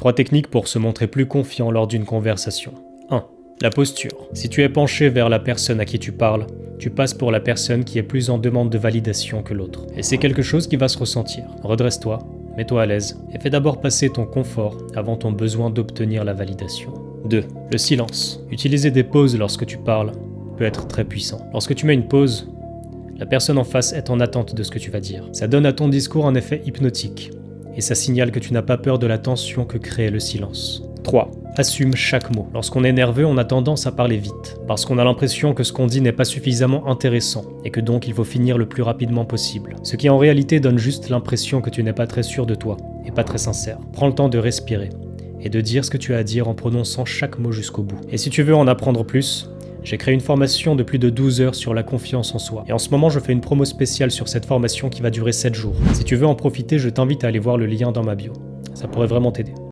3 techniques pour se montrer plus confiant lors d'une conversation. 1. La posture. Si tu es penché vers la personne à qui tu parles, tu passes pour la personne qui est plus en demande de validation que l'autre. Et c'est quelque chose qui va se ressentir. Redresse-toi, mets-toi à l'aise, et fais d'abord passer ton confort avant ton besoin d'obtenir la validation. 2. Le silence. Utiliser des pauses lorsque tu parles peut être très puissant. Lorsque tu mets une pause, la personne en face est en attente de ce que tu vas dire. Ça donne à ton discours un effet hypnotique, et ça signale que tu n'as pas peur de la tension que crée le silence. 3. Assume chaque mot. Lorsqu'on est nerveux, on a tendance à parler vite, parce qu'on a l'impression que ce qu'on dit n'est pas suffisamment intéressant, et que donc il faut finir le plus rapidement possible. Ce qui en réalité donne juste l'impression que tu n'es pas très sûr de toi, et pas très sincère. Prends le temps de respirer, et de dire ce que tu as à dire en prononçant chaque mot jusqu'au bout. Et si tu veux en apprendre plus, j'ai créé une formation de plus de 12 heures sur la confiance en soi. Et en ce moment, je fais une promo spéciale sur cette formation qui va durer 7 jours. Si tu veux en profiter, je t'invite à aller voir le lien dans ma bio. Ça pourrait vraiment t'aider.